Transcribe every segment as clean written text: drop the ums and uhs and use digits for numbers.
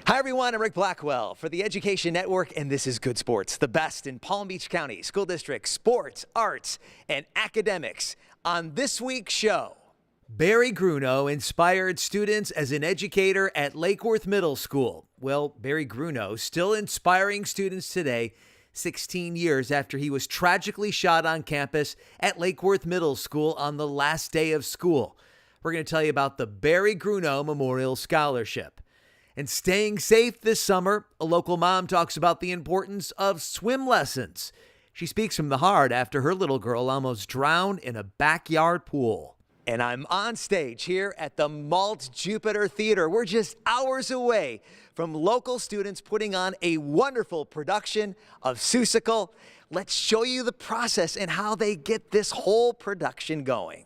Hi everyone, I'm Ric Blackwell for the Education Network, and this is Good Sports, the best in Palm Beach County School District sports, arts, and academics. On this week's show, Barry Grunow inspired students as an educator at Lake Worth Middle School. Well, Barry Grunow still inspiring students today, 16 years after he was tragically shot on campus at Lake Worth Middle School on the last day of school. We're going to tell you about the Barry Grunow Memorial Scholarship. And staying safe this summer, a local mom talks about the importance of swim lessons. She speaks from the heart after her little girl almost drowned in a backyard pool. And I'm on stage here at the Maltz Jupiter Theatre. We're just hours away from local students putting on a wonderful production of Seussical. Let's show you the process and how they get this whole production going.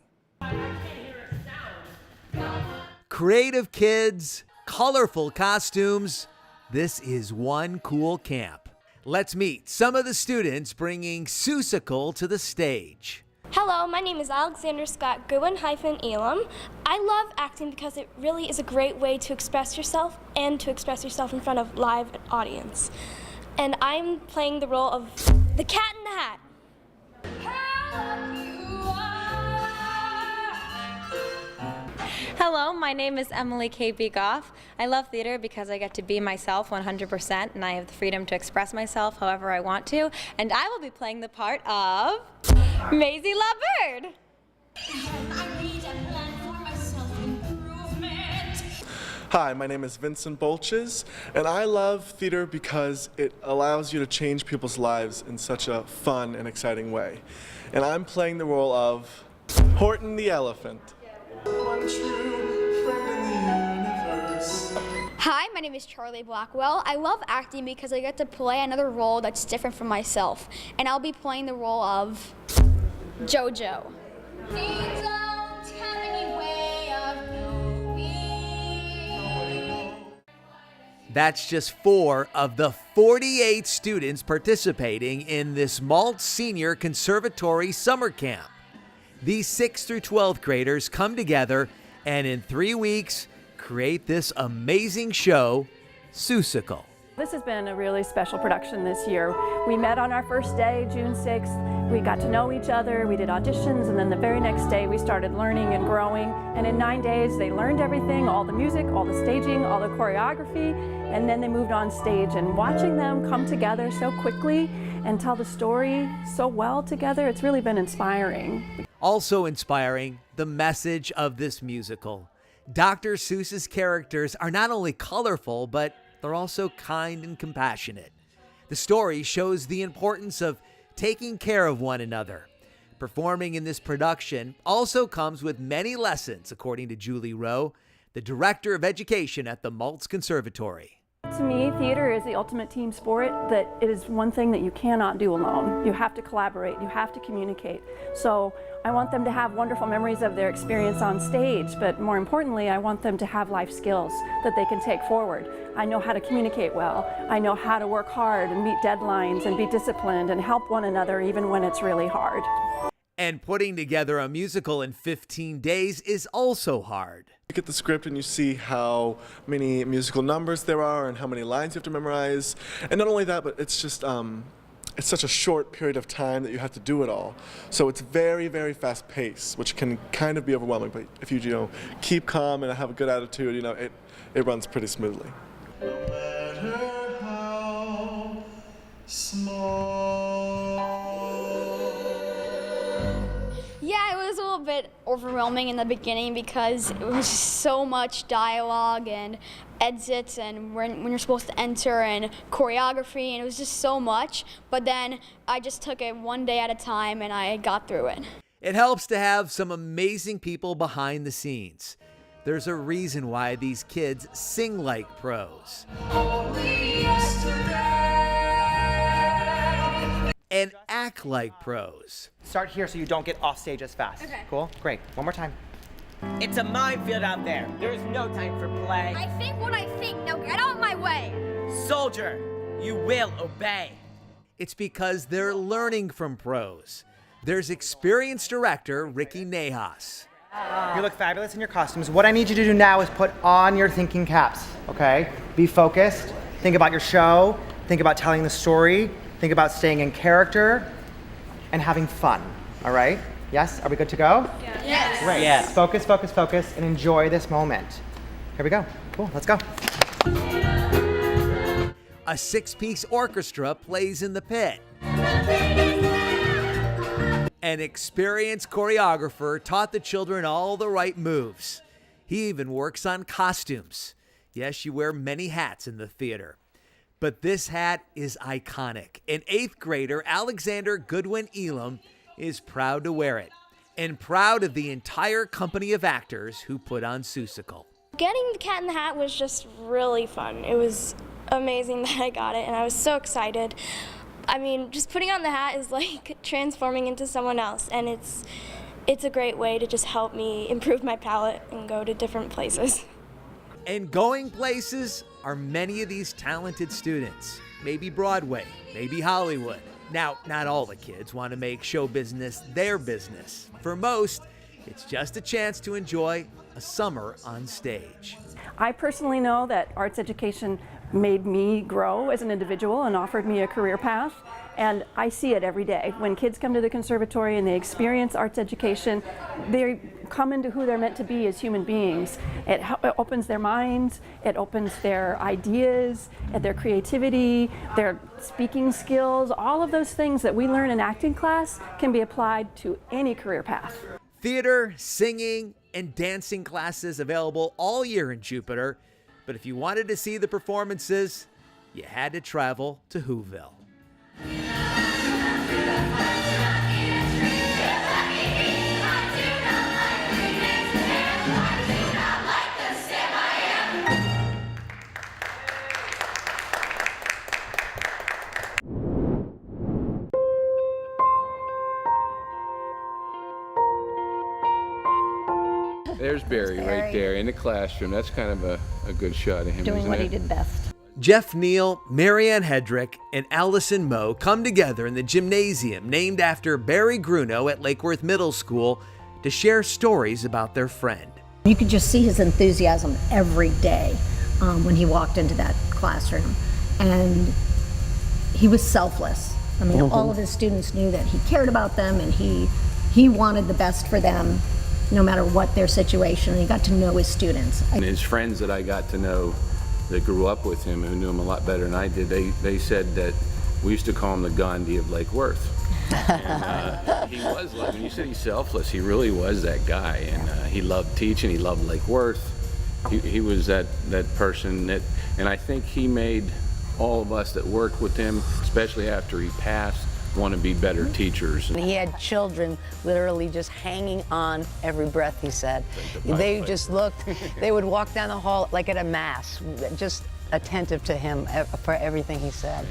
Creative kids, colorful costumes. This is one cool camp. Let's meet some of the students bringing Seussical to the stage. Hello, my name is Alexander Scott Goodwin-Elam. I love acting because it really is a great way to express yourself and to express yourself in front of live audience. And I'm playing the role of the Cat in the Hat. Hello, my name is Emily K.B. Goff. I love theater because I get to be myself 100% and I have the freedom to express myself however I want to. And I will be playing the part of Maisie Lovebird. Hi, my name is Vincent Bolches, and I love theater because it allows you to change people's lives in such a fun and exciting way. And I'm playing the role of Horton the Elephant. One true friend in the universe. Hi, my name is Charlie Blackwell. I love acting because I get to play another role that's different from myself. And I'll be playing the role of JoJo. That's just 4 of the 48 students participating in this Maltz Senior Conservatory summer camp. These 6th through 12th graders come together and in 3 weeks create this amazing show, Seussical. This has been a really special production this year. We met on our first day, June 6th. We got to know each other, we did auditions, and then the very next day we started learning and growing. And in 9 days they learned everything, all the music, all the staging, all the choreography, and then they moved on stage. And watching them come together so quickly and tell the story so well together, it's really been inspiring. Also inspiring, the message of this musical. Dr. Seuss's characters are not only colorful, but they're also kind and compassionate. The story shows the importance of taking care of one another. Performing in this production also comes with many lessons, according to Julie Rowe, the Director of Education at the Maltz Conservatory. To me, theater is the ultimate team sport, that it is one thing that you cannot do alone. You have to collaborate, you have to communicate. So I want them to have wonderful memories of their experience on stage, but more importantly, I want them to have life skills that they can take forward. I know how to communicate well. I know how to work hard and meet deadlines and be disciplined and help one another even when it's really hard. And putting together a musical in 15 days is also hard. You get the script and you see how many musical numbers there are and how many lines you have to memorize. And not only that, but it's just it's such a short period of time that you have to do it all. So it's very, very fast paced, which can kind of be overwhelming. But if you keep calm and have a good attitude, it runs pretty smoothly. No matter how small. Yeah, it was a little bit overwhelming in the beginning because it was so much dialogue and exits and when you're supposed to enter and choreography, and it was just so much. But then I just took it one day at a time and I got through it. It helps to have some amazing people behind the scenes. There's a reason why these kids sing like pros. And act like pros. Start here so you don't get off stage as fast. Okay. Cool? Great. One more time. It's a minefield out there. There's no time for play. I think what I think. Now get out of my way. Soldier, you will obey. It's because they're learning from pros. There's experienced director Ricky Nahas. You look fabulous in your costumes. What I need you to do now is put on your thinking caps, okay? Be focused. Think about your show. Think about telling the story. Think about staying in character and having fun, all right? Yes? Are we good to go? Yes. Great. Yes. Focus, focus, focus, and enjoy this moment. Here we go. Cool, let's go. A six-piece orchestra plays in the pit. An experienced choreographer taught the children all the right moves. He even works on costumes. Yes, you wear many hats in the theater. But this hat is iconic. And 8th grader Alexander Goodwin Elam is proud to wear it. And proud of the entire company of actors who put on Seussical. Getting the Cat in the Hat was just really fun. It was amazing that I got it, and I was so excited. I mean, just putting on the hat is like transforming into someone else, and it's a great way to just help me improve my palette and go to different places. And going places are many of these talented students. Maybe Broadway, maybe Hollywood. Now, not all the kids want to make show business their business. For most, it's just a chance to enjoy a summer on stage. I personally know that arts education made me grow as an individual and offered me a career path, and I see it every day. When kids come to the conservatory and they experience arts education, they come into who they're meant to be as human beings. It opens their minds, it opens their ideas, their creativity, their speaking skills. All of those things that we learn in acting class can be applied to any career path. Theater, singing, and dancing classes available all year in Jupiter. But if you wanted to see the performances, you had to travel to Whoville. There's Barry right there in the classroom. That's kind of a good shot of him, doing isn't what it? he did best. Jeff Neal, Marianne Hedrick, and Allison Moe come together in the gymnasium named after Barry Grunow at Lake Worth Middle School to share stories about their friend. You could just see his enthusiasm every day when he walked into that classroom. And he was selfless. I mean, all of his students knew that he cared about them and he wanted the best for them no matter what their situation. And he got to know his students. And his friends that I got to know that grew up with him, who knew him a lot better than I did, they said that we used to call him the Gandhi of Lake Worth. And he was, like, when you said he's selfless, he really was that guy. And he loved teaching, he loved Lake Worth. He was that person that, and I think he made all of us that worked with him, especially after he passed, want to be better teachers. He had children literally just hanging on every breath he said. They just looked, they would walk down the hall like at a mass, just attentive to him for everything he said.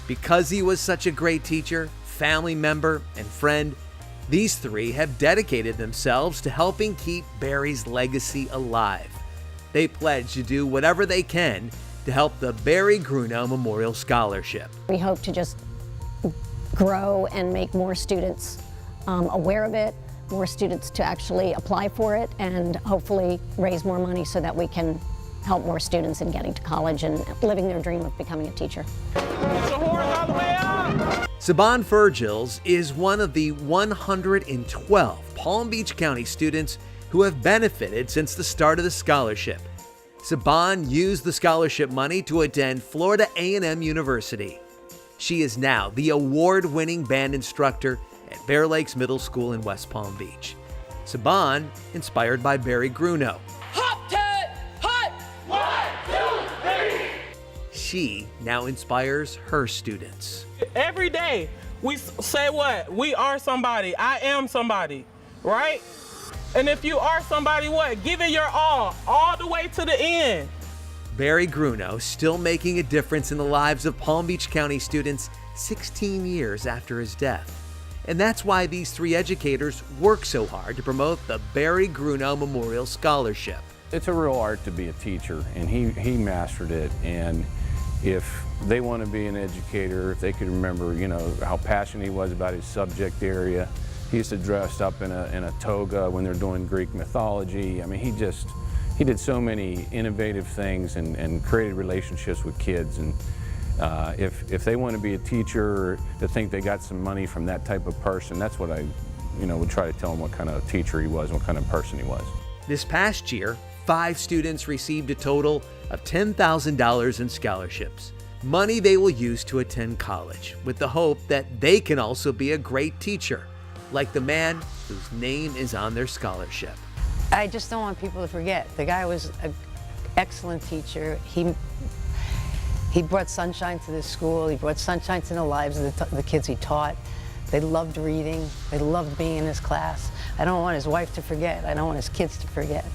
Because he was such a great teacher, family member, and friend, these three have dedicated themselves to helping keep Barry's legacy alive. They pledge to do whatever they can to help the Barry Grunow Memorial Scholarship. We hope to just grow and make more students aware of it, more students to actually apply for it, and hopefully raise more money so that we can help more students in getting to college and living their dream of becoming a teacher. Saban Fergils is one of the 112 Palm Beach County students who have benefited since the start of the scholarship. Saban used the scholarship money to attend Florida A&M University. She is now the award-winning band instructor at Bear Lakes Middle School in West Palm Beach. Saban, inspired by Barry Grunow. Hop to hut! 1, 2, 3! She now inspires her students. Every day we say what? We are somebody. I am somebody, right? And if you are somebody, what? Give it your all the way to the end. Barry Grunow still making a difference in the lives of Palm Beach County students 16 years after his death. And that's why these three educators work so hard to promote the Barry Grunow Memorial Scholarship. It's a real art to be a teacher, and he mastered it. And if they want to be an educator, if they could remember, you know, how passionate he was about his subject area, He used to dress up in a toga when they're doing Greek mythology. I mean, he did so many innovative things and created relationships with kids. And if they want to be a teacher, or to think they got some money from that type of person, that's what I would try to tell them, what kind of teacher he was, what kind of person he was. This past year, 5 students received a total of $10,000 in scholarships, money they will use to attend college, with the hope that they can also be a great teacher, like the man whose name is on their scholarship. I just don't want people to forget. The guy was an excellent teacher. He brought sunshine to this school. He brought sunshine to the lives of the kids he taught. They loved reading. They loved being in his class. I don't want his wife to forget. I don't want his kids to forget.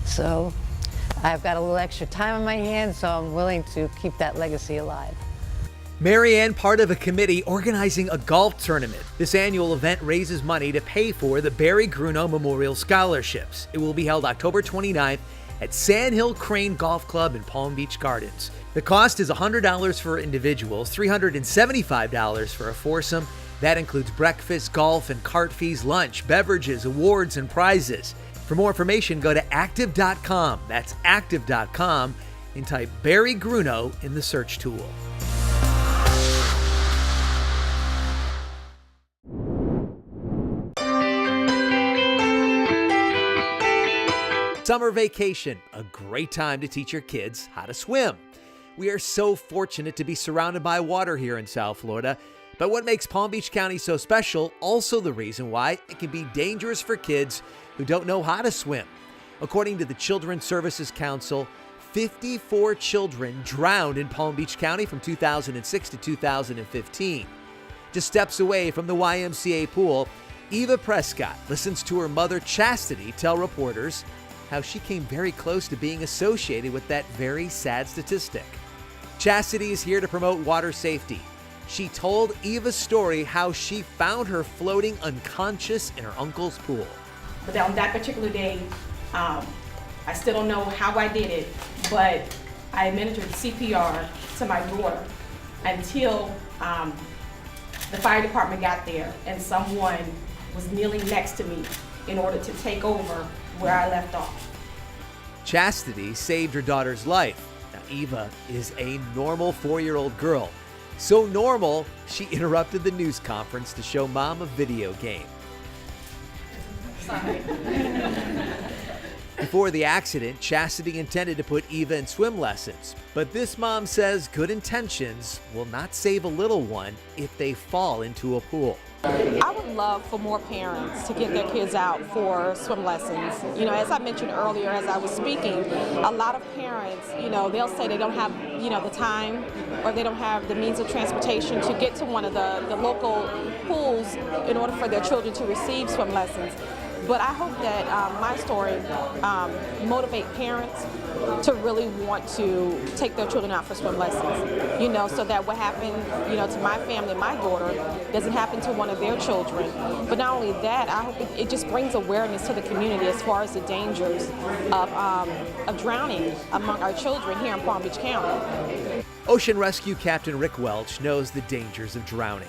So I've got a little extra time on my hands, so I'm willing to keep that legacy alive. Marianne, part of a committee organizing a golf tournament. This annual event raises money to pay for the Barry Grunow Memorial Scholarships. It will be held October 29th at Sand Hill Crane Golf Club in Palm Beach Gardens. The cost is $100 for individuals, $375 for a foursome. That includes breakfast, golf, and cart fees, lunch, beverages, awards, and prizes. For more information, go to active.com. That's active.com, and type Barry Grunow in the search tool. Summer vacation, a great time to teach your kids how to swim. We are so fortunate to be surrounded by water here in South Florida, but what makes Palm Beach County so special, also the reason why it can be dangerous for kids who don't know how to swim. According to the Children's Services Council, 54 children drowned in Palm Beach County from 2006 to 2015. Just steps away from the YMCA pool, Eva Prescott listens to her mother Chastity tell reporters how she came very close to being associated with that very sad statistic. Chastity is here to promote water safety. She told Eva's story how she found her floating unconscious in her uncle's pool. But on that particular day, I still don't know how I did it, but I administered CPR to my daughter until the fire department got there and someone was kneeling next to me in order to take over where I left off. Chastity saved her daughter's life. Now, Eva is a normal 4-year-old girl. So normal, she interrupted the news conference to show Mom a video game. Sorry. Before the accident, Chastity intended to put Eva in swim lessons. But this mom says good intentions will not save a little one if they fall into a pool. I would love for more parents to get their kids out for swim lessons. You know, as I mentioned earlier as I was speaking, a lot of parents, they'll say they don't have, the time or they don't have the means of transportation to get to one of the local pools in order for their children to receive swim lessons. But I hope that my story motivate parents to really want to take their children out for swim lessons, so that what happened, to my family, my daughter, doesn't happen to one of their children. But not only that, I hope it just brings awareness to the community as far as the dangers of drowning among our children here in Palm Beach County. Ocean Rescue Captain Ric Welch knows the dangers of drowning.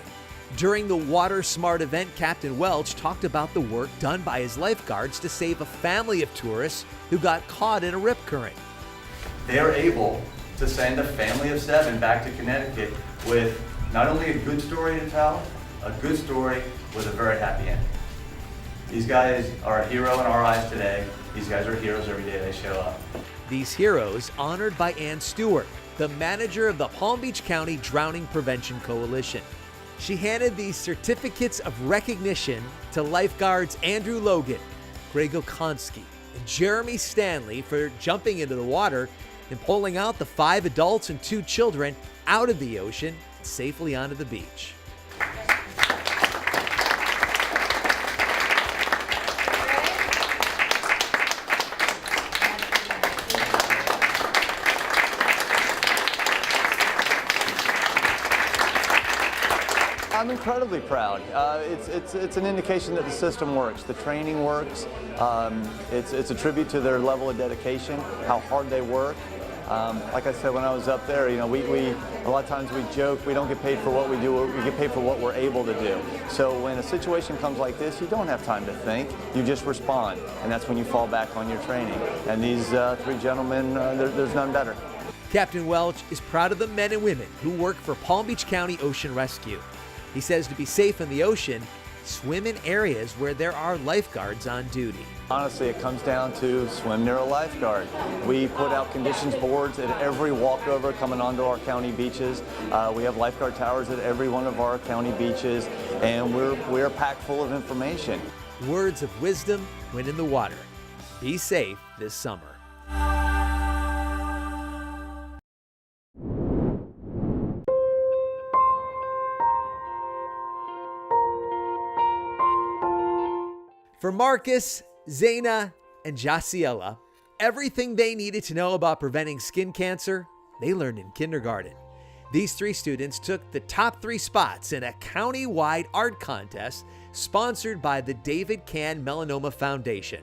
During the Water Smart event, Captain Welch talked about the work done by his lifeguards to save a family of tourists who got caught in a rip current. They are able to send a family of 7 back to Connecticut with not only a good story to tell, a good story with a very happy ending. These guys are a hero in our eyes today. These guys are heroes every day they show up. These heroes honored by Ann Stewart, the manager of the Palm Beach County Drowning Prevention Coalition. She handed these certificates of recognition to lifeguards Andrew Logan, Greg Okonski, and Jeremy Stanley for jumping into the water and pulling out the 5 adults and 2 children out of the ocean and safely onto the beach. I'm incredibly proud. It's an indication that the system works, the training works. It's a tribute to their level of dedication, how hard they work. Like I said when I was up there, you know, we a lot of times we joke, we don't get paid for what we do, we get paid for what we're able to do. So when a situation comes like this, you don't have time to think, you just respond, and that's when you fall back on your training. And these three gentlemen, there's none better. Captain Welch is proud of the men and women who work for Palm Beach County Ocean Rescue. He says to be safe in the ocean, swim in areas where there are lifeguards on duty. Honestly, it comes down to swim near a lifeguard. We put out conditions boards at every walkover coming onto our county beaches. We have lifeguard towers at every one of our county beaches, and we're packed full of information. Words of wisdom when in the water. Be safe this summer. For Marcus, Zaina, and Jaciela, everything they needed to know about preventing skin cancer, they learned in kindergarten. These three students took the top 3 spots in a county-wide art contest sponsored by the David Kahn Melanoma Foundation.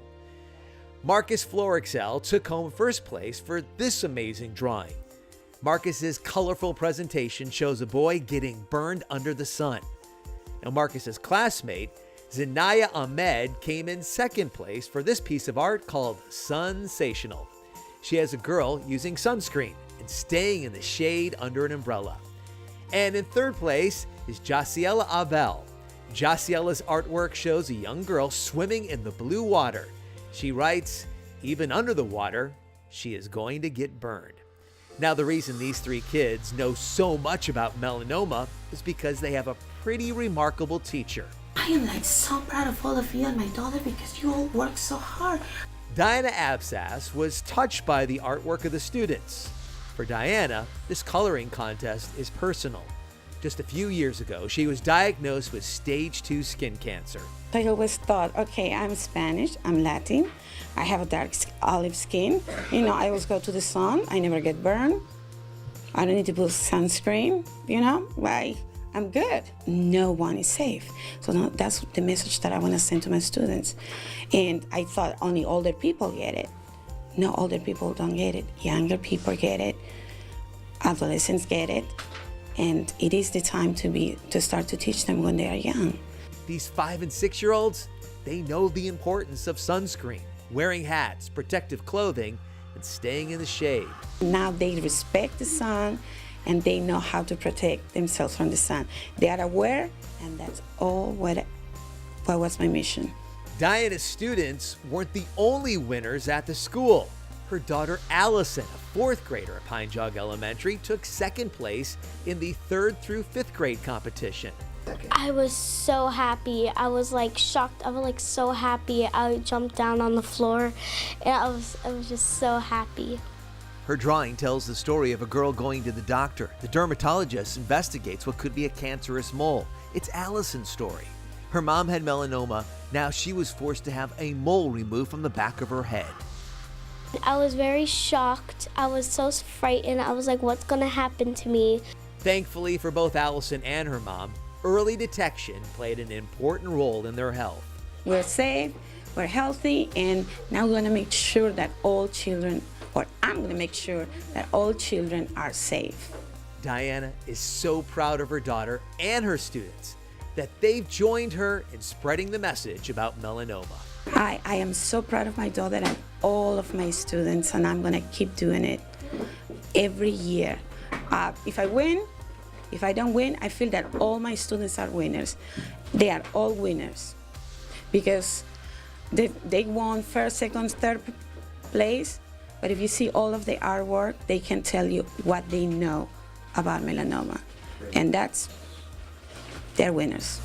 Marcus Florexel took home first place for this amazing drawing. Marcus's colorful presentation shows a boy getting burned under the sun. Now Marcus's classmate, Zinaya Ahmed, came in second place for this piece of art called Sensational. She has a girl using sunscreen and staying in the shade under an umbrella. And in third place is Jaciela Abel. Jaciela's artwork shows a young girl swimming in the blue water. She writes, "Even under the water, she is going to get burned." Now, the reason these 3 kids know so much about melanoma is because they have a pretty remarkable teacher. I am so proud of all of you and my daughter because you all work so hard. Diana Absas was touched by the artwork of the students. For Diana, this coloring contest is personal. Just a few years ago, she was diagnosed with stage 2 skin cancer. I always thought, okay, I'm Spanish, I'm Latin, I have a dark olive skin. You know, I always go to the sun, I never get burned. I don't need to put sunscreen, you know, like, I'm good. No one is safe. So that's the message that I want to send to my students. And I thought only older people get it. No, older people don't get it. Younger people get it. Adolescents get it. And it is the time to start to teach them when they are young. These 5 and 6-year-olds, they know the importance of sunscreen, wearing hats, protective clothing, and staying in the shade. Now they respect the sun, and they know how to protect themselves from the sun. They are aware, and that's all what was my mission. Diana's students weren't the only winners at the school. Her daughter Allison, a 4th grader at Pine Jog Elementary, took 2nd place in the 3rd through 5th grade competition. I was so happy. I was shocked. I was so happy. I jumped down on the floor, and I was just so happy. Her drawing tells the story of a girl going to the doctor. The dermatologist investigates what could be a cancerous mole. It's Allison's story. Her mom had melanoma. Now she was forced to have a mole removed from the back of her head. I was very shocked. I was so frightened. I was like, what's going to happen to me? Thankfully for both Allison and her mom, early detection played an important role in their health. We're safe, we're healthy, and now we're going to make sure that all children, or I'm going to make sure that all children are safe. Diana is so proud of her daughter and her students that they've joined her in spreading the message about melanoma. I am so proud of my daughter and all of my students, and I'm going to keep doing it every year. If I win, if I don't win, I feel that all my students are winners. They are all winners because they won 1st, 2nd, 3rd place. But if you see all of the artwork, they can tell you what they know about melanoma. And they're winners.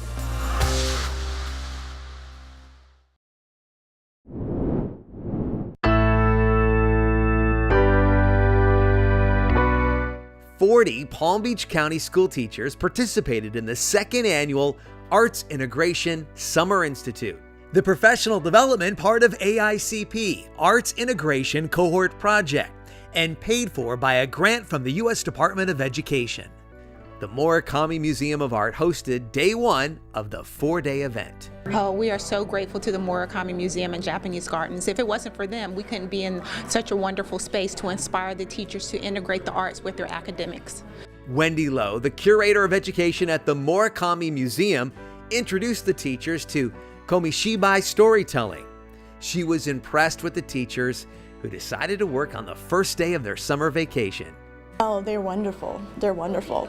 Palm Beach County school teachers participated in the 2nd annual Arts Integration Summer Institute, the professional development part of AICP Arts Integration Cohort Project, and paid for by a grant from the U.S. Department of Education. The Murakami Museum of Art hosted day one of the 4-day event. Oh, we are so grateful to the Murakami Museum and Japanese Gardens. If it wasn't for them, we couldn't be in such a wonderful space to inspire the teachers to integrate the arts with their academics. Wendy Lowe, the curator of education at the Murakami Museum, introduced the teachers to Komishibai storytelling. She was impressed with the teachers who decided to work on the first day of their summer vacation. Oh, they're wonderful. They're wonderful.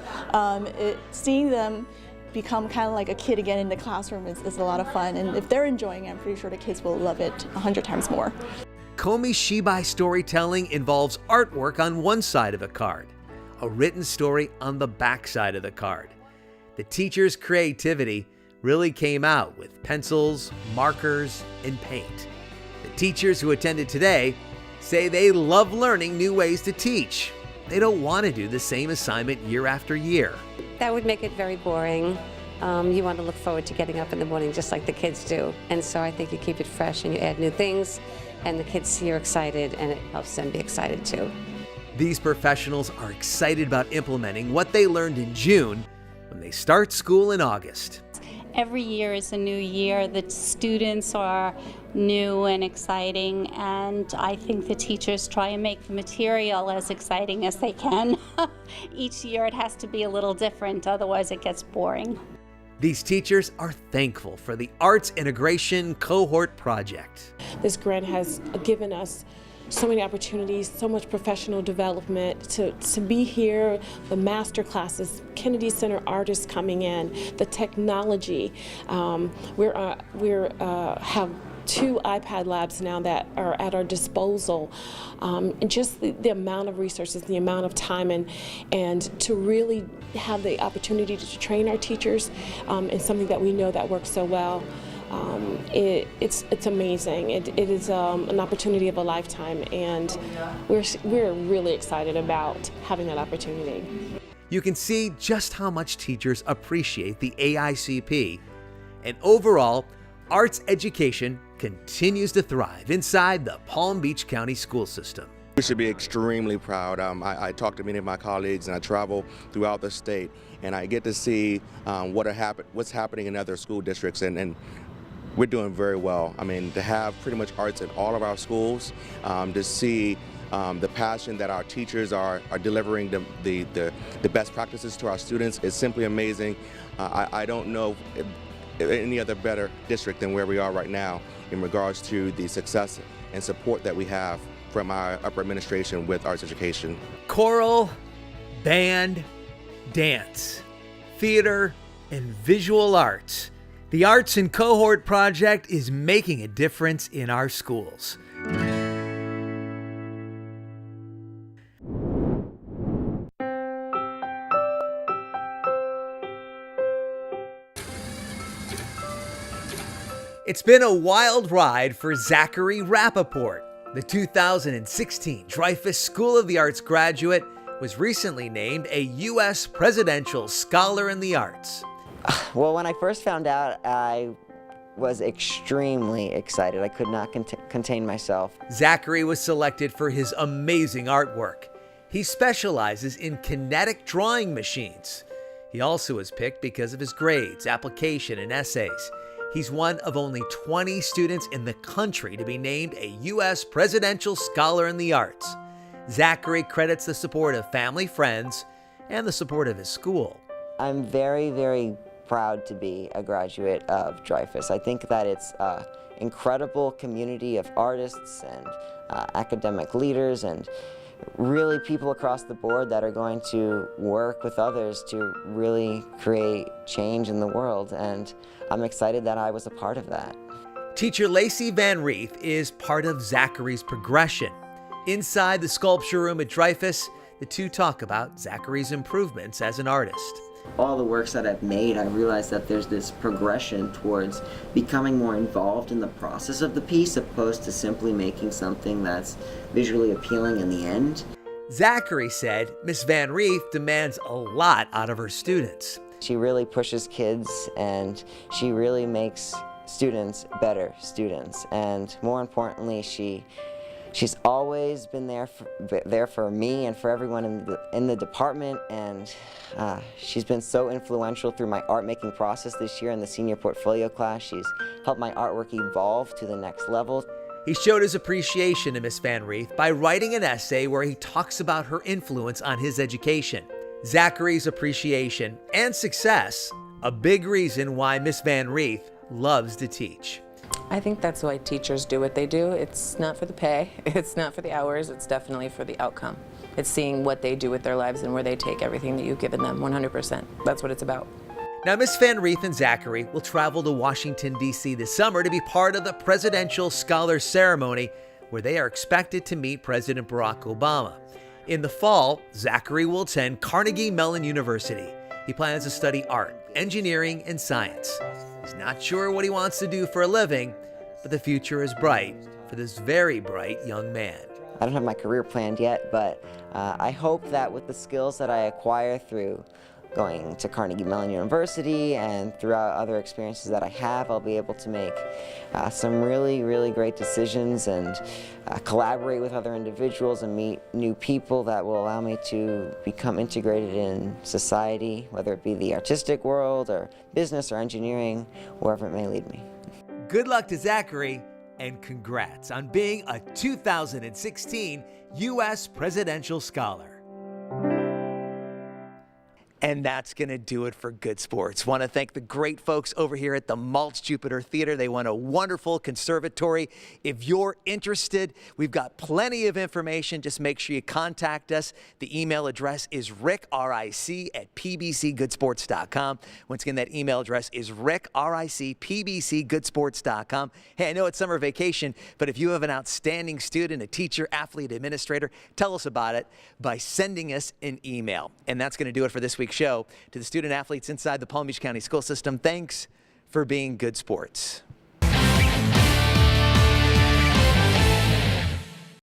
Seeing them become kind of like a kid again in the classroom is a lot of fun. And if they're enjoying it, I'm pretty sure the kids will love it 100 times more. Komishibai storytelling involves artwork on one side of a card, a written story on the back side of the card. The teachers' creativity really came out with pencils, markers, and paint. The teachers who attended today say they love learning new ways to teach. They don't want to do the same assignment year after year. That would make it very boring. You want to look forward to getting up in the morning just like the kids do. And so I think you keep it fresh and you add new things, and the kids see you're excited, and it helps them be excited too. These professionals are excited about implementing what they learned in June when they start school in August. Every year is a new year. The students are new and exciting, and I think the teachers try and make the material as exciting as they can. Each year it has to be a little different, otherwise it gets boring. These teachers are thankful for the Arts Integration Cohort Project. This grant has given us so many opportunities, so much professional development, to be here, the master classes, Kennedy Center artists coming in, the technology. We have 2 iPad labs now that are at our disposal. And just the amount of resources, the amount of time, and to really have the opportunity to train our teachers in something that we know that works so well. It's amazing. It is an opportunity of a lifetime, and we're really excited about having that opportunity. You can see just how much teachers appreciate the AICP, and overall, arts education continues to thrive inside the Palm Beach County school system. We should be extremely proud. I talk to many of my colleagues, and I travel throughout the state, and I get to see what's happening in other school districts, and we're doing very well. I mean, to have pretty much arts in all of our schools, to see the passion that our teachers are delivering the best practices to our students is simply amazing. I don't know any other better district than where we are right now in regards to the success and support that we have from our upper administration with arts education. Choral, band, dance, theater, and visual arts. The Arts and Cohort Project is making a difference in our schools. It's been a wild ride for Zachary Rappaport. The 2016 Dreyfus School of the Arts graduate was recently named a U.S. Presidential Scholar in the Arts. Well, when I first found out, I was extremely excited. I could not contain myself. Zachary was selected for his amazing artwork. He specializes in kinetic drawing machines. He also was picked because of his grades, application, and essays. He's one of only 20 students in the country to be named a U.S. Presidential Scholar in the Arts. Zachary credits the support of family, friends, and the support of his school. I'm very, very proud to be a graduate of Dreyfus. I think that it's an incredible community of artists and academic leaders and really people across the board that are going to work with others to really create change in the world, and I'm excited that I was a part of that. Teacher Lacey Van Reeth is part of Zachary's progression. Inside the sculpture room at Dreyfus, the two talk about Zachary's improvements as an artist. All the works that I've made, I realized that there's this progression towards becoming more involved in the process of the piece, opposed to simply making something that's visually appealing in the end. Zachary said Miss Van Reeth demands a lot out of her students. She really pushes kids, and she really makes students better students. And more importantly, she She's always been there for me and for everyone in the department, and she's been so influential through my art making process this year in the senior portfolio class. She's helped my artwork evolve to the next level. He showed his appreciation to Miss Van Reeth by writing an essay where he talks about her influence on his education. Zachary's appreciation and success, a big reason why Miss Van Reeth loves to teach. I think that's why teachers do what they do. It's not for the pay, it's not for the hours, it's definitely for the outcome. It's seeing what they do with their lives and where they take everything that you've given them, 100%. That's what it's about. Now, Miss Van Reeth and Zachary will travel to Washington, D.C. this summer to be part of the Presidential Scholars Ceremony, where they are expected to meet President Barack Obama. In the fall, Zachary will attend Carnegie Mellon University. He plans to study art, engineering, and science. He's not sure what he wants to do for a living, but the future is bright for this very bright young man. I don't have my career planned yet, but I hope that with the skills that I acquire through going to Carnegie Mellon University and throughout other experiences that I have, I'll be able to make some really, really great decisions and collaborate with other individuals and meet new people that will allow me to become integrated in society, whether it be the artistic world or business or engineering, wherever it may lead me. Good luck to Zachary, and congrats on being a 2016 U.S. Presidential Scholar. And that's going to do it for Good Sports. Want to thank the great folks over here at the Maltz Jupiter Theatre. They run a wonderful conservatory. If you're interested, we've got plenty of information. Just make sure you contact us. The email address is rick@pbcgoodsports.com. Once again, that email address is rick@pbcgoodsports.com. Hey, I know it's summer vacation, but if you have an outstanding student, a teacher, athlete, administrator, tell us about it by sending us an email. And that's going to do it for this week's show. To the student athletes inside the Palm Beach County school system, thanks for being good sports.